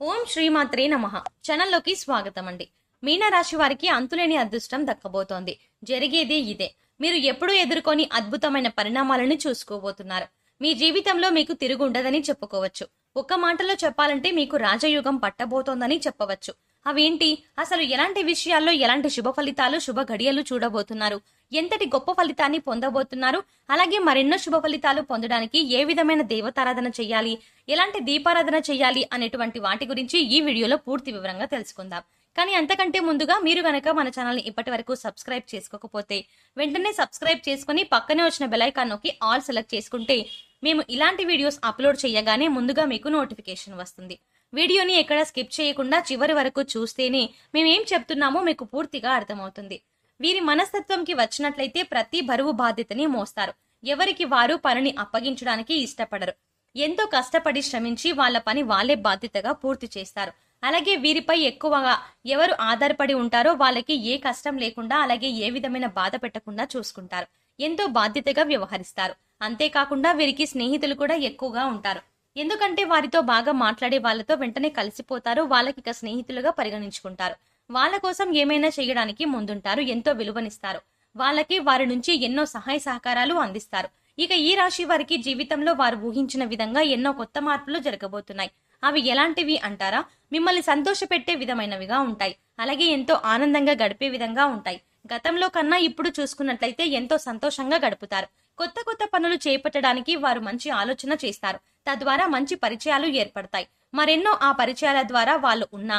ఓం శ్రీమాత్రే నమః. ఛానల్లోకి స్వాగతం అండి. మీనరాశి వారికి అంతులేని అదృష్టం దక్కబోతోంది. జరిగేదే ఇదే. మీరు ఎప్పుడూ ఎదుర్కొని అద్భుతమైన పరిణామాలను చూసుకోబోతున్నారు. మీ జీవితంలో మీకు తిరుగుండదని చెప్పుకోవచ్చు. ఒక్క మాటలో చెప్పాలంటే మీకు రాజయోగం పట్టబోతోందని చెప్పవచ్చు. అవేంటి, అసలు ఎలాంటి విషయాల్లో ఎలాంటి శుభ ఫలితాలు, శుభ గడియలు చూడబోతున్నారు, ఎంతటి గొప్ప ఫలితాన్ని పొందబోతున్నారు, అలాగే మరెన్నో శుభ ఫలితాలు పొందడానికి ఏ విధమైన దేవతారాధన చేయాలి, ఎలాంటి దీపారాధన చేయాలి అనేటువంటి వాటి గురించి ఈ వీడియోలో పూర్తి వివరంగా తెలుసుకుందాం. కానీ అంతకంటే ముందుగా మీరు గనక మన ఛానల్ని ఇప్పటి వరకు సబ్స్క్రైబ్ చేసుకోకపోతే వెంటనే సబ్స్క్రైబ్ చేసుకుని పక్కనే వచ్చిన బెల్ ఐకాన్ నొక్కి ఆల్ సెలెక్ట్ చేసుకుంటే మేము ఇలాంటి వీడియోస్ అప్లోడ్ చేయగానే ముందుగా మీకు నోటిఫికేషన్ వస్తుంది. వీడియోని ఎక్కడ స్కిప్ చేయకుండా చివరి వరకు చూస్తేనే మేమేం చెప్తున్నామో మీకు పూర్తిగా అర్థమవుతుంది. వీరి మనస్తత్వంకి వచ్చినట్లయితే ప్రతి బరువు బాధ్యతని మోస్తారు. ఎవరికి వారు పనిని అప్పగించడానికి ఇష్టపడరు. ఎంతో కష్టపడి శ్రమించి వాళ్ళ పని వాళ్ళే బాధ్యతగా పూర్తి చేస్తారు. అలాగే వీరిపై ఎక్కువగా ఎవరు ఆధారపడి ఉంటారో వాళ్ళకి ఏ కష్టం లేకుండా, అలాగే ఏ విధమైన బాధ పెట్టకుండా చూసుకుంటారు. ఎంతో బాధ్యతగా వ్యవహరిస్తారు. అంతేకాకుండా వీరికి స్నేహితులు కూడా ఎక్కువగా ఉంటారు. ఎందుకంటే వారితో బాగా మాట్లాడే వాళ్ళతో వెంటనే కలిసిపోతారు. వాళ్ళకి ఇక స్నేహితులుగా పరిగణించుకుంటారు. వాళ్ళ కోసం ఏమైనా చేయడానికి ముందుంటారు. ఎంతో విలువనిస్తారు. వాళ్ళకి వారి నుంచి ఎన్నో సహాయ సహకారాలు అందిస్తారు. ఇక ఈ రాశి వారికి జీవితంలో వారు ఊహించిన విధంగా ఎన్నో కొత్త మార్పులు జరగబోతున్నాయి. అవి ఎలాంటివి అంటారా? మిమ్మల్ని సంతోషపెట్టే విధమైనవిగా ఉంటాయి. అలాగే ఎంతో ఆనందంగా గడిపే విధంగా ఉంటాయి. గతంలో కన్నా ఇప్పుడు చూసుకున్నట్లయితే ఎంతో సంతోషంగా గడుపుతారు. కొత్త కొత్త పనులు చేపట్టడానికి వారు మంచి ఆలోచన చేస్తారు. తద్వారా మంచి పరిచయాలు ఏర్పడతాయి. మరెన్నో ఆ పరిచయాల ద్వారా వాళ్ళు ఉన్న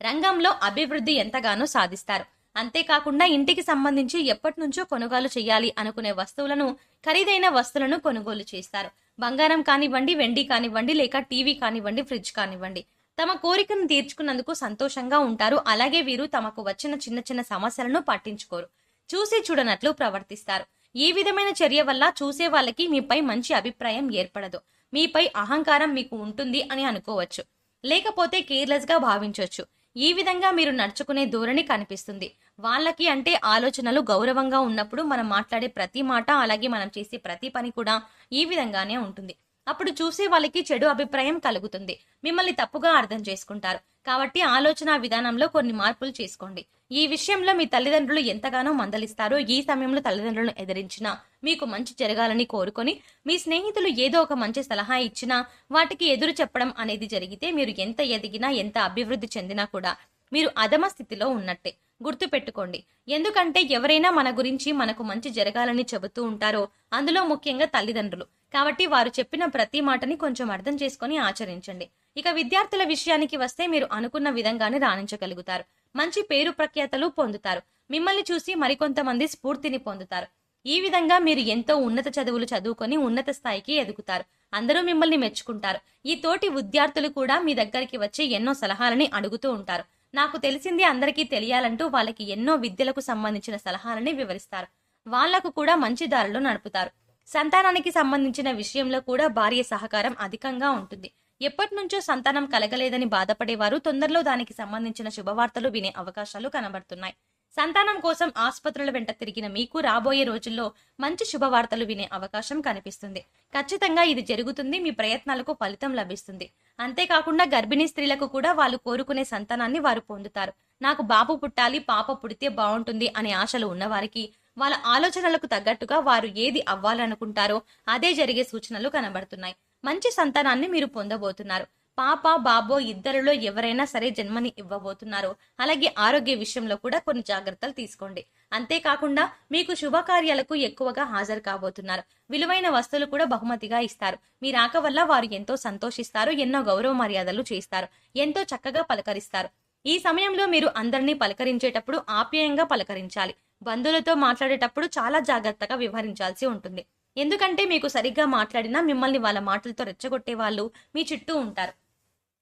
రంగంలో అభివృద్ధి ఎంతగానో సాధిస్తారు. అంతేకాకుండా ఇంటికి సంబంధించి ఎప్పటి నుంచో కొనుగోలు చేయాలి అనుకునే వస్తువులను, ఖరీదైన వస్తువులను కొనుగోలు చేస్తారు. బంగారం కానివ్వండి, వెండి కానివ్వండి, లేక టీవీ కానివ్వండి, ఫ్రిడ్జ్ కానివ్వండి, తమ కోరికను తీర్చుకున్నందుకు సంతోషంగా ఉంటారు. అలాగే వీరు తమకు వచ్చిన చిన్న చిన్న సమస్యలను పట్టించుకోరు. చూసి చూడనట్లు ప్రవర్తిస్తారు. ఈ విధమైన చర్య వల్ల చూసే వాళ్ళకి మీపై మంచి అభిప్రాయం ఏర్పడదు. మీపై అహంకారం మీకు ఉంటుంది అని అనుకోవచ్చు. లేకపోతే కేర్లెస్ గా భావించవచ్చు. ఈ విధంగా మీరు నడుచుకునే ధోరణి కనిపిస్తుంది. వాళ్ళకి అంటే ఆలోచనలు గౌరవంగా ఉన్నప్పుడు మనం మాట్లాడే ప్రతి మాట, అలాగే మనం చేసే ప్రతి పని కూడా ఈ విధంగానే ఉంటుంది. అప్పుడు చూసే వాళ్ళకి చెడు అభిప్రాయం కలుగుతుంది. మిమ్మల్ని తప్పుగా అర్థం చేసుకుంటారు. కాబట్టి ఆలోచన విధానంలో కొన్ని మార్పులు చేసుకోండి. ఈ విషయంలో మీ తల్లిదండ్రులు ఎంతగానో మందలిస్తారో, ఈ సమయంలో తల్లిదండ్రులను ఎదిరించినా మీకు మంచి జరగాలని కోరుకొని, మీ స్నేహితులు ఏదో ఒక మంచి సలహా ఇచ్చినా వాటికి ఎదురు చెప్పడం అనేది జరిగితే మీరు ఎంత ఎదిగినా, ఎంత అభివృద్ధి చెందినా కూడా మీరు అధమ స్థితిలో ఉన్నట్టే గుర్తు పెట్టుకోండి. ఎందుకంటే ఎవరైనా మన గురించి మనకు మంచి జరగాలని చెబుతూ ఉంటారో, అందులో ముఖ్యంగా తల్లిదండ్రులు. కాబట్టి వారు చెప్పిన ప్రతి మాటని కొంచెం అర్థం చేసుకొని ఆచరించండి. ఇక విద్యార్థుల విషయానికి వస్తే మీరు అనుకున్న విధంగానే రాణించగలుగుతారు. మంచి పేరు ప్రఖ్యాతలు పొందుతారు. మిమ్మల్ని చూసి మరికొంతమంది స్ఫూర్తిని పొందుతారు. ఈ విధంగా మీరు ఎంతో ఉన్నత చదువులు చదువుకొని ఉన్నత స్థాయికి ఎదుగుతారు. అందరూ మిమ్మల్ని మెచ్చుకుంటారు. ఈ తోటి విద్యార్థులు కూడా మీ దగ్గరికి వచ్చి ఎన్నో సలహాలని అడుగుతూ ఉంటారు. నాకు తెలిసింది అందరికీ తెలియాలంటూ వాళ్ళకి ఎన్నో విద్యలకు సంబంధించిన సలహాలని వివరిస్తారు. వాళ్లకు కూడా మంచి దారిలో నడుపుతారు. సంతానానికి సంబంధించిన విషయంలో కూడా భార్య సహకారం అధికంగా ఉంటుంది. ఎప్పటి నుంచో సంతానం కలగలేదని బాధపడేవారు తొందరలో దానికి సంబంధించిన శుభవార్తలు వినే అవకాశాలు కనబడుతున్నాయి. సంతానం కోసం ఆసుపత్రుల వెంట తిరిగిన మీకు రాబోయే రోజుల్లో మంచి శుభవార్తలు వినే అవకాశం కనిపిస్తుంది. ఖచ్చితంగా ఇది జరుగుతుంది. మీ ప్రయత్నాలకు ఫలితం లభిస్తుంది. అంతేకాకుండా గర్భిణీ స్త్రీలకు కూడా వాళ్ళు కోరుకునే సంతానాన్ని వారు పొందుతారు. నాకు బాబు పుట్టాలి, పాప పుడితే బాగుంటుంది అనే ఆశలు ఉన్నవారికి వాళ్ళ ఆలోచనలకు తగ్గట్టుగా వారు ఏది అవ్వాలనుకుంటారో అదే జరిగే సూచనలు కనబడుతున్నాయి. మంచి సంతానాన్ని మీరు పొందబోతున్నారు. పాప, బాబో ఇద్దరిలో ఎవరైనా సరే జన్మని ఇవ్వబోతున్నారు. అలాగే ఆరోగ్య విషయంలో కూడా కొన్ని జాగ్రత్తలు తీసుకోండి. అంతేకాకుండా మీకు శుభకార్యాలకు ఎక్కువగా హాజరు కాబోతున్నారు. విలువైన వస్తువులు కూడా బహుమతిగా ఇస్తారు. మీ రాక వల్ల వారు ఎంతో సంతోషిస్తారు. ఎన్నో గౌరవ మర్యాదలు చేస్తారు. ఎంతో చక్కగా పలకరిస్తారు. ఈ సమయంలో మీరు అందరినీ పలకరించేటప్పుడు ఆప్యాయంగా పలకరించాలి. బంధువులతో మాట్లాడేటప్పుడు చాలా జాగ్రత్తగా వ్యవహరించాల్సి ఉంటుంది. ఎందుకంటే మీకు సరిగ్గా మాట్లాడినా మిమ్మల్ని వాళ్ళ మాటలతో రెచ్చగొట్టే వాళ్ళు మీ చుట్టూ ఉంటారు.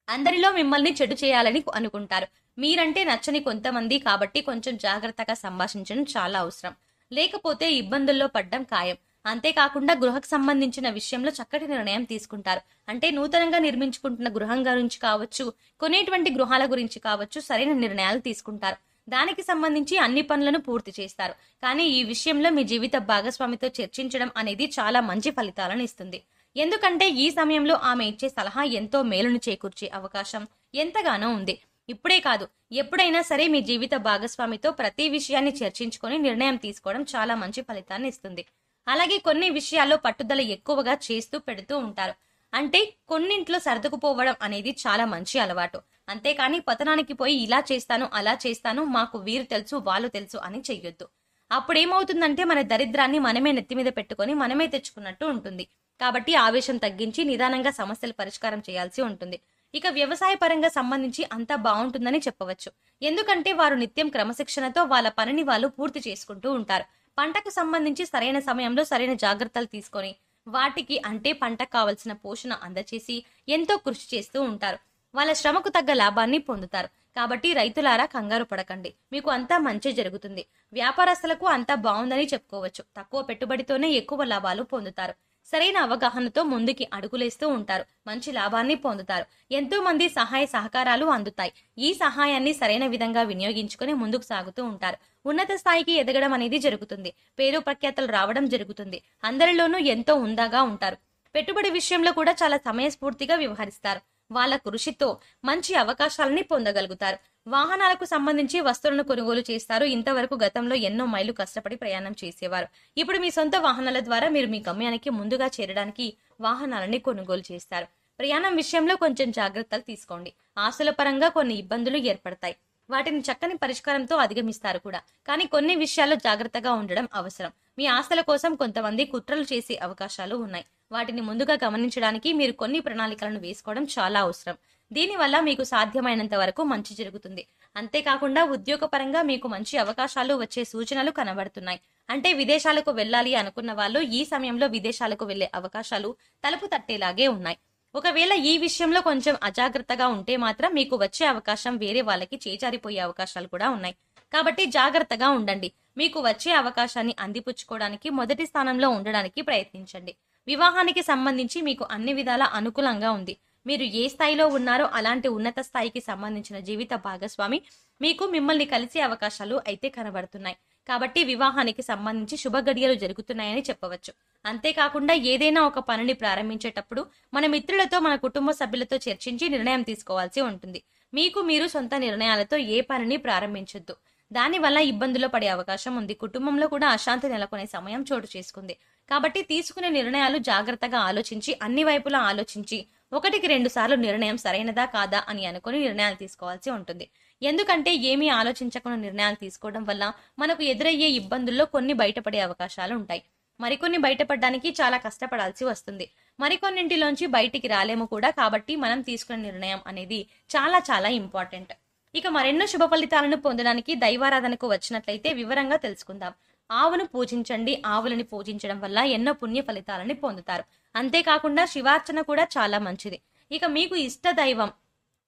అందరిలో మిమ్మల్ని చెడు చేయాలని అనుకుంటారు. మీరంటే నచ్చని కొంతమంది. కాబట్టి కొంచెం జాగ్రత్తగా సంభాషించడం చాలా అవసరం. లేకపోతే ఇబ్బందుల్లో పడ్డం ఖాయం. అంతేకాకుండా గృహకు సంబంధించిన విషయంలో చక్కటి నిర్ణయం తీసుకుంటారు. అంటే నూతనంగా నిర్మించుకుంటున్న గృహం గురించి కావచ్చు, కొనేటువంటి గృహాల గురించి కావచ్చు, సరైన నిర్ణయాలు తీసుకుంటారు. దానికి సంబంధించి అన్ని పనులను పూర్తి చేస్తారు. కానీ ఈ విషయంలో మీ జీవిత భాగస్వామితో చర్చించడం అనేది చాలా మంచి ఫలితాలను ఇస్తుంది. ఎందుకంటే ఈ సమయంలో ఆమె ఇచ్చే సలహా ఎంతో మేలును చేకూర్చే అవకాశం ఎంతగానో ఉంది. ఇప్పుడే కాదు, ఎప్పుడైనా సరే మీ జీవిత భాగస్వామితో ప్రతి విషయాన్ని చర్చించుకొని నిర్ణయం తీసుకోవడం చాలా మంచి ఫలితాన్ని ఇస్తుంది. అలాగే కొన్ని విషయాల్లో పట్టుదల ఎక్కువగా చేస్తూ పెడుతూ ఉంటారు. అంటే కొన్నింట్లో సర్దుకుపోవడం అనేది చాలా మంచి అలవాటు. అంతేకాని పతనానికి పోయి ఇలా చేస్తాను అలా చేస్తాను, మాకు వీరు తెలుసు వాళ్ళు తెలుసు అని చెయ్యొద్దు. అప్పుడేమవుతుందంటే మన దరిద్రాన్ని మనమే నెత్తి మీద పెట్టుకొని మనమే తెచ్చుకున్నట్టు ఉంటుంది. కాబట్టి ఆవేశం తగ్గించి నిదానంగా సమస్యలు పరిష్కారం చేయాల్సి ఉంటుంది. ఇక వ్యవసాయ పరంగా సంబంధించి అంతా బాగుంటుందని చెప్పవచ్చు. ఎందుకంటే వారు నిత్యం క్రమశిక్షణతో వాళ్ళ పనిని వాళ్ళు పూర్తి చేసుకుంటూ ఉంటారు. పంటకు సంబంధించి సరైన సమయంలో సరైన జాగ్రత్తలు తీసుకొని వాటికి అంటే పంటకు కావలసిన పోషణ అందచేసి ఎంతో కృషి చేస్తూ ఉంటారు. వాళ్ళ శ్రమకు తగ్గ లాభాన్ని పొందుతారు. కాబట్టి రైతులారా కంగారు పడకండి, మీకు అంతా మంచి జరుగుతుంది. వ్యాపారస్తులకు అంతా బాగుందని చెప్పుకోవచ్చు. తక్కువ పెట్టుబడితోనే ఎక్కువ లాభాలు పొందుతారు. సరైన అవగాహనతో ముందుకి అడుగులేస్తూ ఉంటారు. మంచి లాభాన్ని పొందుతారు. ఎంతో మంది సహాయ సహకారాలు అందుతాయి. ఈ సహాయాన్ని సరైన విధంగా వినియోగించుకొని ముందుకు సాగుతూ ఉంటారు. ఉన్నత స్థాయికి ఎదగడం అనేది జరుగుతుంది. పేరు ప్రఖ్యాతలు రావడం జరుగుతుంది. అందరిలోనూ ఎంతో హుందాగా ఉంటారు. పెట్టుబడి విషయంలో కూడా చాలా సమయస్ఫూర్తిగా వ్యవహరిస్తారు. వాళ్ళ కృషితో మంచి అవకాశాలని పొందగలుగుతారు. వాహనాలకు సంబంధించి వస్తువులను కొనుగోలు చేస్తారు. ఇంతవరకు గతంలో ఎన్నో మైళ్ళు కష్టపడి ప్రయాణం చేసేవారు. ఇప్పుడు మీ సొంత వాహనాల ద్వారా మీరు మీ గమ్యానికి ముందుగా చేరడానికి వాహనాలని కొనుగోలు చేస్తారు. ప్రయాణం విషయంలో కొంచెం జాగ్రత్తలు తీసుకోండి. ఆస్తుల పరంగా కొన్ని ఇబ్బందులు ఏర్పడతాయి. వాటిని చక్కని పరిష్కారంతో అధిగమిస్తారు కూడా. కానీ కొన్ని విషయాల్లో జాగ్రత్తగా ఉండడం అవసరం. మీ ఆస్తుల కోసం కొంతమంది కుట్రలు చేసే అవకాశాలు ఉన్నాయి. వాటిని ముందుగా గమనించడానికి మీరు కొన్ని ప్రణాళికలను వేసుకోవడం చాలా అవసరం. దీనివల్ల మీకు సాధ్యమైనంత వరకు మంచి జరుగుతుంది. అంతేకాకుండా ఉద్యోగపరంగా మీకు మంచి అవకాశాలు వచ్చే సూచనలు కనబడుతున్నాయి. అంటే విదేశాలకు వెళ్ళాలి అనుకున్న వాళ్ళు ఈ సమయంలో విదేశాలకు వెళ్లే అవకాశాలు తలుపు తట్టేలాగే ఉన్నాయి. ఒకవేళ ఈ విషయంలో కొంచెం అజాగ్రత్తగా ఉంటే మాత్రం మీకు వచ్చే అవకాశం వేరే వాళ్ళకి చేజారిపోయే అవకాశాలు కూడా ఉన్నాయి. కాబట్టి జాగ్రత్తగా ఉండండి. మీకు వచ్చే అవకాశాన్ని అందిపుచ్చుకోవడానికి మొదటి స్థానంలో ఉండడానికి ప్రయత్నించండి. వివాహానికి సంబంధించి మీకు అన్ని విధాల అనుకూలంగా ఉంది. మీరు ఏ స్థాయిలో ఉన్నారో అలాంటి ఉన్నత స్థాయికి సంబంధించిన జీవిత భాగస్వామి మీకు మిమ్మల్ని కలిసే అవకాశాలు అయితే కనబడుతున్నాయి. కాబట్టి వివాహానికి సంబంధించి శుభ గడియలు జరుగుతున్నాయని చెప్పవచ్చు. అంతేకాకుండా ఏదైనా ఒక పనిని ప్రారంభించేటప్పుడు మన మిత్రులతో మన కుటుంబ సభ్యులతో చర్చించి నిర్ణయం తీసుకోవాల్సి ఉంటుంది. మీకు మీరు సొంత నిర్ణయాలతో ఏ పనిని ప్రారంభించొద్దు. దానివల్ల ఇబ్బందులు పడే అవకాశం ఉంది. కుటుంబంలో కూడా అశాంతి నెలకొనే సమయం చోటు చేసుకుంది. కాబట్టి తీసుకునే నిర్ణయాలు జాగ్రత్తగా ఆలోచించి అన్ని వైపులా ఆలోచించి 1-2 సార్లు నిర్ణయం సరైనదా కాదా అని అనుకుని నిర్ణయాలు తీసుకోవాల్సి ఉంటుంది. ఎందుకంటే ఏమీ ఆలోచించకుండా నిర్ణయాలు తీసుకోవడం వల్ల మనకు ఎదురయ్యే ఇబ్బందుల్లో కొన్ని బయటపడే అవకాశాలు ఉంటాయి. మరికొన్ని బయటపడడానికి చాలా కష్టపడాల్సి వస్తుంది. మరికొన్నింటిలోంచి బయటికి రాలేము కూడా. కాబట్టి మనం తీసుకునే నిర్ణయం అనేది చాలా చాలా ఇంపార్టెంట్. ఇక మరెన్నో శుభ ఫలితాలను పొందడానికి దైవారాధనకు వచ్చినట్లయితే వివరంగా తెలుసుకుందాం. ఆవును పూజించండి. ఆవులని పూజించడం వల్ల ఎన్నో పుణ్య ఫలితాలని పొందుతారు. అంతేకాకుండా శివార్చన కూడా చాలా మంచిది. ఇక మీకు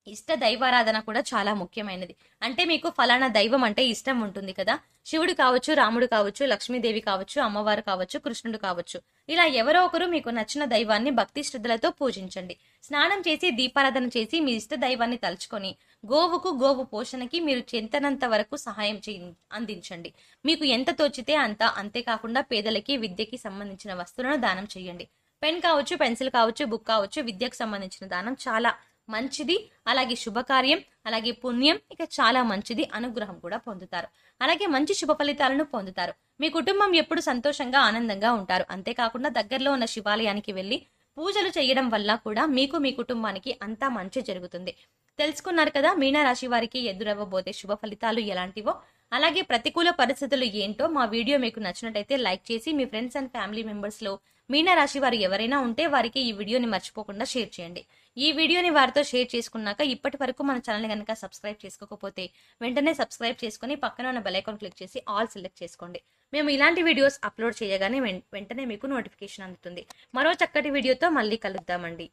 ఇష్ట దైవారాధన కూడా చాలా ముఖ్యమైనది. అంటే మీకు ఫలానా దైవం అంటే ఇష్టం ఉంటుంది కదా. శివుడు కావచ్చు, రాముడు కావచ్చు, లక్ష్మీదేవి కావచ్చు, అమ్మవారు కావచ్చు, కృష్ణుడు కావచ్చు. ఇలా ఎవరో ఒకరు మీకు నచ్చిన దైవాన్ని భక్తి శ్రద్ధలతో పూజించండి. స్నానం చేసి దీపారాధన చేసి మీ ఇష్ట దైవాన్ని తలుచుకొని గోవు పోషణకి మీరు చెంతనంత వరకు సహాయం అందించండి. మీకు ఎంత తోచితే అంత. అంతేకాకుండా పేదలకి విద్యకి సంబంధించిన వస్తువులను దానం చేయండి. పెన్ కావచ్చు, పెన్సిల్ కావచ్చు, బుక్ కావచ్చు, విద్యకు సంబంధించిన దానం చాలా మంచిది. అలాగే శుభకార్యం, అలాగే పుణ్యం, ఇక చాలా మంచిది. అనుగ్రహం కూడా పొందుతారు. అలాగే మంచి శుభ ఫలితాలను పొందుతారు. మీ కుటుంబం ఎప్పుడు సంతోషంగా ఆనందంగా ఉంటారు. అంతేకాకుండా దగ్గరలో ఉన్న శివాలయానికి వెళ్లి పూజలు చేయడం వల్ల కూడా మీకు మీ కుటుంబానికి అంతా మంచి జరుగుతుంది. తెలుసుకున్నారు కదా మీనరాశి వారికి ఎదురవ్వబోతే శుభ ఫలితాలు ఎలాంటివో. అలాగే ప్రతికూల పరిస్థితులు ఏంటో. మా వీడియో మీకు నచ్చినట్టయితే లైక్ చేసి మీ ఫ్రెండ్స్ అండ్ ఫ్యామిలీ మెంబర్స్ లో మీనరాశి వారు ఎవరైనా ఉంటే వారికి ఈ వీడియోని మర్చిపోకుండా షేర్ చేయండి. ఈ వీడియోని వారితో షేర్ చేసుకున్నాక ఇప్పటి వరకు మన ఛానల్ కనుక సబ్స్క్రైబ్ చేసుకోకపోతే వెంటనే సబ్స్క్రైబ్ చేసుకుని పక్కన ఉన్న బెల్ ఐకాన్ క్లిక్ చేసి ఆల్ సెలెక్ట్ చేసుకోండి. మేము ఇలాంటి వీడియోస్ అప్లోడ్ చేయగానే వెంటనే మీకు నోటిఫికేషన్ అందుతుంది. మరో చక్కటి వీడియోతో మళ్ళీ కలుద్దామండి.